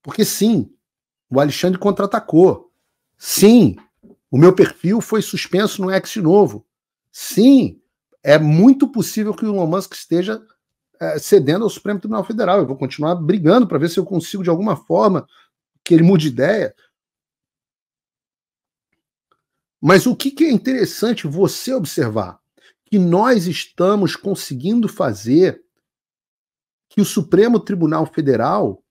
Porque sim, o Alexandre contra-atacou. Sim, o meu perfil foi suspenso no X de novo. Sim, é muito possível que o Elon Musk esteja cedendo ao Supremo Tribunal Federal. Eu vou continuar brigando para ver se eu consigo, de alguma forma, que ele mude ideia. Mas o que é interessante você observar? Que nós estamos conseguindo fazer que o Supremo Tribunal Federal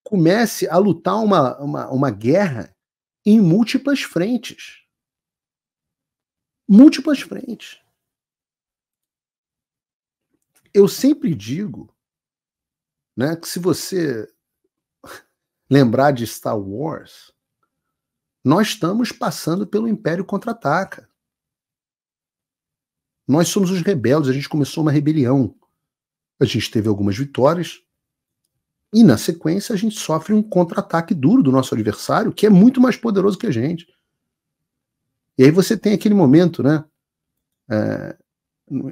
comece a lutar uma guerra em múltiplas frentes. Múltiplas frentes. Eu sempre digo, né, que se você lembrar de Star Wars, nós estamos passando pelo Império Contra-Ataca. Nós somos os rebeldes, a gente começou uma rebelião. A gente teve algumas vitórias e, na sequência, a gente sofre um contra-ataque duro do nosso adversário, que é muito mais poderoso que a gente. E aí você tem aquele momento, né?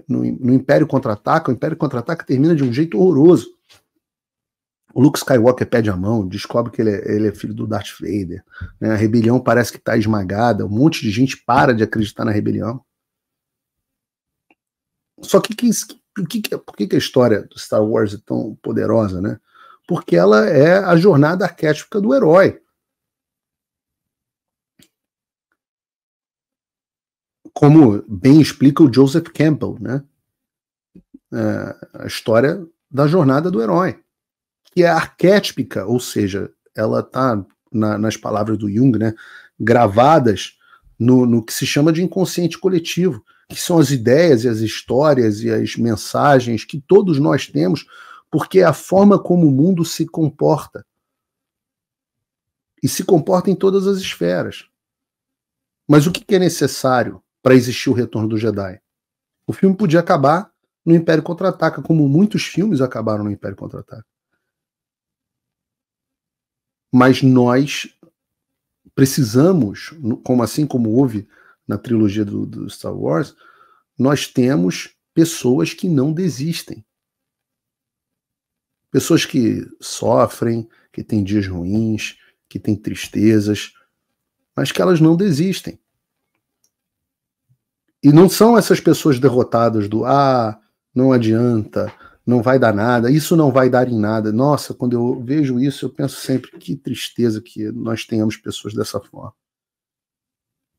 No Império Contra-Ataca, o Império Contra-Ataca termina de um jeito horroroso. O Luke Skywalker pede a mão, descobre que ele é filho do Darth Vader, né? A rebelião parece que está esmagada, um monte de gente para de acreditar na rebelião. Só que por que a história do Star Wars é tão poderosa, né? Porque ela é a jornada arquétipica do herói. Como bem explica o Joseph Campbell, né? A história da jornada do herói, que é arquétipica, ou seja, ela está nas palavras do Jung, né? Gravadas no que se chama de inconsciente coletivo, que são as ideias e as histórias e as mensagens que todos nós temos, porque é a forma como o mundo se comporta. E se comporta em todas as esferas. Mas o que é necessário para existir o retorno do Jedi? O filme podia acabar no Império Contra-Ataca, como muitos filmes acabaram no Império Contra-Ataca. Mas nós precisamos, assim como houve na trilogia do Star Wars, nós temos pessoas que não desistem. Pessoas que sofrem, que têm dias ruins, que têm tristezas, mas que elas não desistem. E não são essas pessoas derrotadas do não adianta, não vai dar nada, isso não vai dar em nada. Nossa, quando eu vejo isso, eu penso sempre que tristeza que nós tenhamos pessoas dessa forma.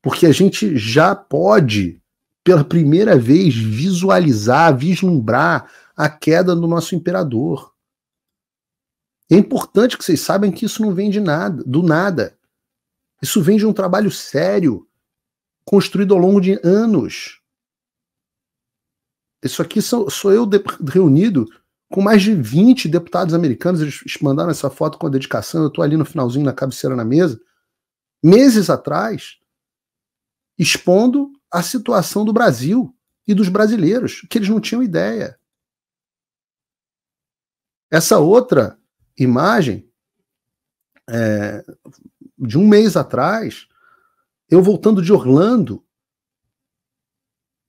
Porque a gente já pode, pela primeira vez, visualizar, vislumbrar a queda do nosso imperador. É importante que vocês saibam que isso não vem do nada. Isso vem de um trabalho sério, construído ao longo de anos. Isso aqui sou eu reunido com mais de 20 deputados americanos. Eles mandaram essa foto com a dedicação. Eu estou ali no finalzinho, na cabeceira na mesa, meses atrás, expondo a situação do Brasil e dos brasileiros, que eles não tinham ideia. Essa outra imagem, de um mês atrás, eu voltando de Orlando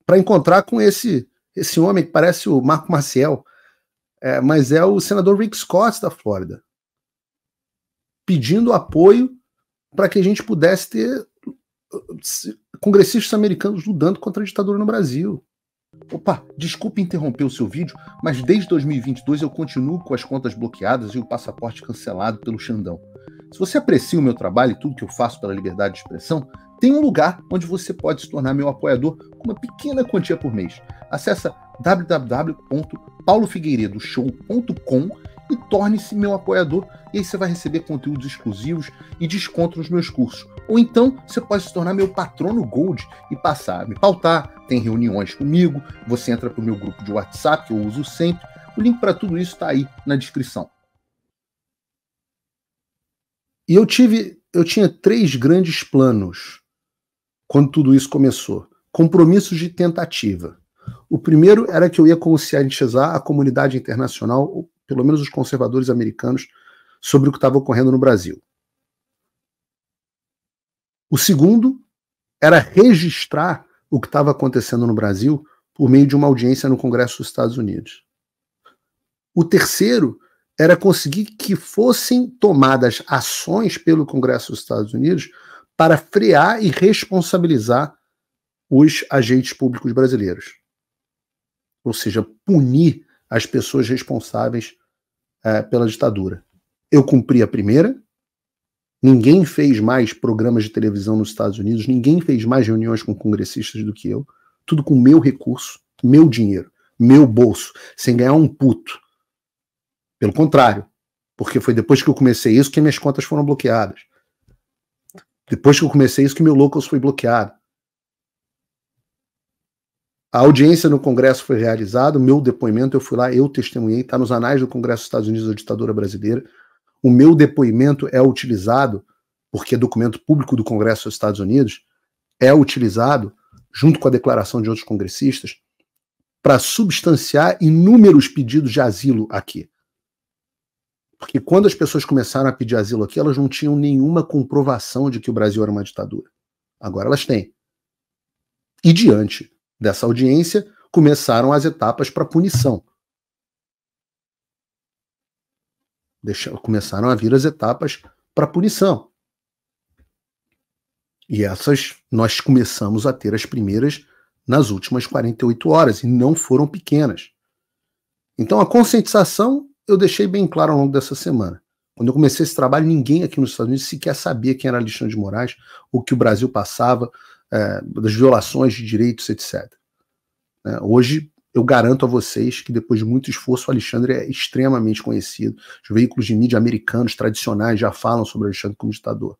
para encontrar com esse homem que parece o Marco Maciel, mas é o senador Rick Scott da Flórida, pedindo apoio para que a gente pudesse ter congressistas americanos lutando contra a ditadura no Brasil. Opa, desculpe interromper o seu vídeo, mas desde 2022 eu continuo com as contas bloqueadas e o passaporte cancelado pelo Xandão. Se você aprecia o meu trabalho e tudo que eu faço pela liberdade de expressão, tem um lugar onde você pode se tornar meu apoiador com uma pequena quantia por mês. Acesse www.paulofigueiredoshow.com e torne-se meu apoiador, e aí você vai receber conteúdos exclusivos e desconto nos meus cursos. Ou então você pode se tornar meu patrono Gold e passar a me pautar, tem reuniões comigo, você entra para o meu grupo de WhatsApp, que eu uso sempre. O link para tudo isso está aí na descrição. E eu tinha 3 grandes planos quando tudo isso começou. Compromissos de tentativa. O primeiro era que eu ia conscientizar a comunidade internacional, ou pelo menos os conservadores americanos, sobre o que estava ocorrendo no Brasil. O segundo era registrar o que estava acontecendo no Brasil por meio de uma audiência no Congresso dos Estados Unidos. O terceiro era conseguir que fossem tomadas ações pelo Congresso dos Estados Unidos para frear e responsabilizar os agentes públicos brasileiros. Ou seja, punir as pessoas responsáveis pela ditadura. Eu cumpri a primeira, ninguém fez mais programas de televisão nos Estados Unidos, ninguém fez mais reuniões com congressistas do que eu, tudo com meu recurso, meu dinheiro, meu bolso, sem ganhar um puto. Pelo contrário, porque foi depois que eu comecei isso que minhas contas foram bloqueadas. Depois que eu comecei isso que meu Locals foi bloqueado. A audiência no Congresso foi realizada, o meu depoimento, eu fui lá, eu testemunhei, está nos anais do Congresso dos Estados Unidos da ditadura brasileira. O meu depoimento é utilizado, porque é documento público do Congresso dos Estados Unidos, é utilizado, junto com a declaração de outros congressistas, para substanciar inúmeros pedidos de asilo aqui. Porque quando as pessoas começaram a pedir asilo aqui, elas não tinham nenhuma comprovação de que o Brasil era uma ditadura. Agora elas têm. E diante dessa audiência, começaram as etapas para punição. Começaram a vir as etapas para punição. E essas nós começamos a ter as primeiras nas últimas 48 horas, e não foram pequenas. Então a conscientização eu deixei bem claro ao longo dessa semana. Quando eu comecei esse trabalho, ninguém aqui nos Estados Unidos sequer sabia quem era Alexandre de Moraes, o que o Brasil passava, das violações de direitos, etc. Hoje, eu garanto a vocês que depois de muito esforço, o Alexandre é extremamente conhecido. Os veículos de mídia americanos tradicionais já falam sobre o Alexandre como ditador.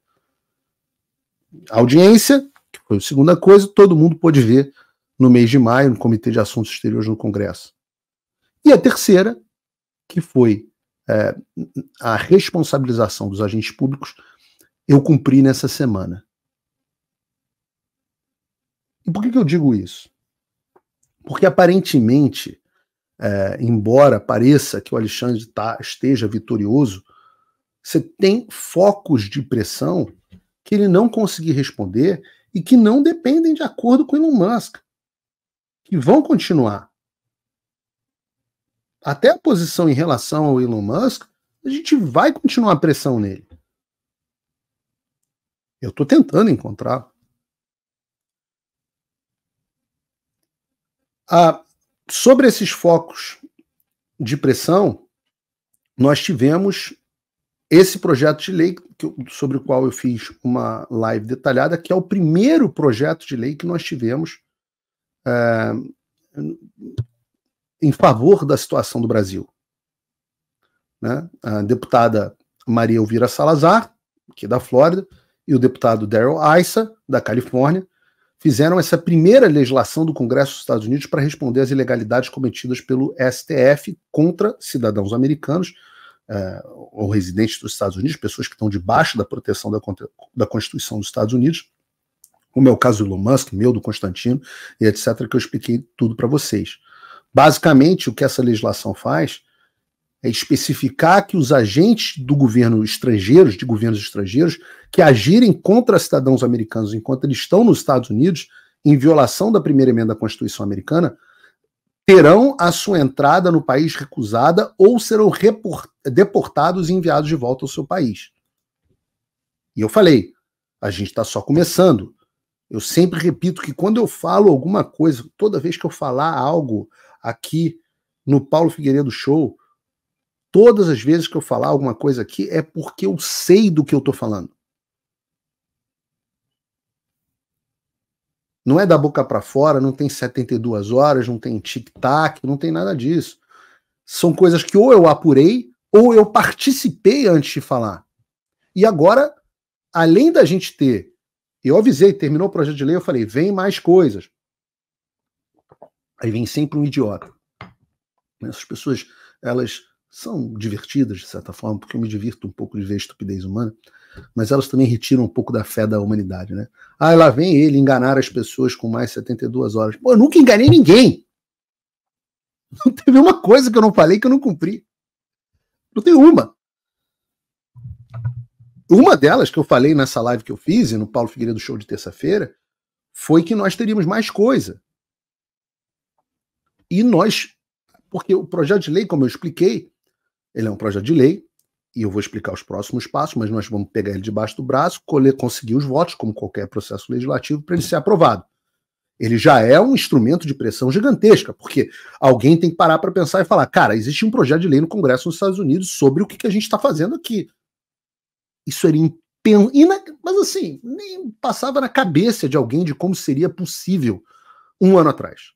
A audiência, que foi a segunda coisa, todo mundo pôde ver no mês de maio, no Comitê de Assuntos Exteriores no Congresso. E a terceira, que foi a responsabilização dos agentes públicos, eu cumpri nessa semana. E por que eu digo isso? Porque aparentemente, embora pareça que o Alexandre esteja vitorioso, você tem focos de pressão que ele não conseguiu responder e que não dependem de acordo com Elon Musk, que vão continuar. Até a posição em relação ao Elon Musk, a gente vai continuar a pressão nele. Eu estou tentando encontrar. Sobre esses focos de pressão, nós tivemos esse projeto de lei sobre o qual eu fiz uma live detalhada, que é o primeiro projeto de lei que nós tivemos em favor da situação do Brasil. Né? A deputada Maria Elvira Salazar, aqui da Flórida, e o deputado Darrell Issa, da Califórnia, fizeram essa primeira legislação do Congresso dos Estados Unidos para responder às ilegalidades cometidas pelo STF contra cidadãos americanos ou residentes dos Estados Unidos, pessoas que estão debaixo da proteção da Constituição dos Estados Unidos, como é o caso do Elon Musk, meu, do Constantino, e etc., que eu expliquei tudo para vocês. Basicamente, o que essa legislação faz é especificar que os agentes do governo estrangeiros, de governos estrangeiros, que agirem contra cidadãos americanos enquanto eles estão nos Estados Unidos, em violação da primeira emenda da Constituição americana, terão a sua entrada no país recusada ou serão deportados e enviados de volta ao seu país. E eu falei, a gente está só começando. Eu sempre repito que quando eu falo alguma coisa, toda vez que eu falar algo aqui no Paulo Figueiredo Show, todas as vezes que eu falar alguma coisa aqui é porque eu sei do que eu estou falando. Não é da boca para fora, não tem 72 horas, não tem tic-tac, não tem nada disso. São coisas que ou eu apurei ou eu participei antes de falar. E agora, além da gente ter, eu avisei, terminou o projeto de lei, eu falei, vem mais coisas. Aí vem sempre um idiota. Essas pessoas, elas são divertidas, de certa forma, porque eu me divirto um pouco de ver a estupidez humana, mas elas também retiram um pouco da fé da humanidade, né? Ah, lá vem ele enganar as pessoas com mais 72 horas. Pô, eu nunca enganei ninguém. Não teve uma coisa que eu não falei que eu não cumpri. Não tem uma. Uma delas que eu falei nessa live que eu fiz, no Paulo Figueiredo Show de terça-feira, foi que nós teríamos mais coisa. E nós, porque o projeto de lei, como eu expliquei, Ele é um projeto de lei, e eu vou explicar os próximos passos, mas nós vamos pegar ele debaixo do braço, conseguir os votos, como qualquer processo legislativo, para ele ser aprovado. Ele já é um instrumento de pressão gigantesca, porque alguém tem que parar para pensar e falar, cara, existe um projeto de lei no Congresso dos Estados Unidos sobre o que a gente está fazendo aqui. Isso era mas assim, nem passava na cabeça de alguém de como seria possível 1 ano atrás.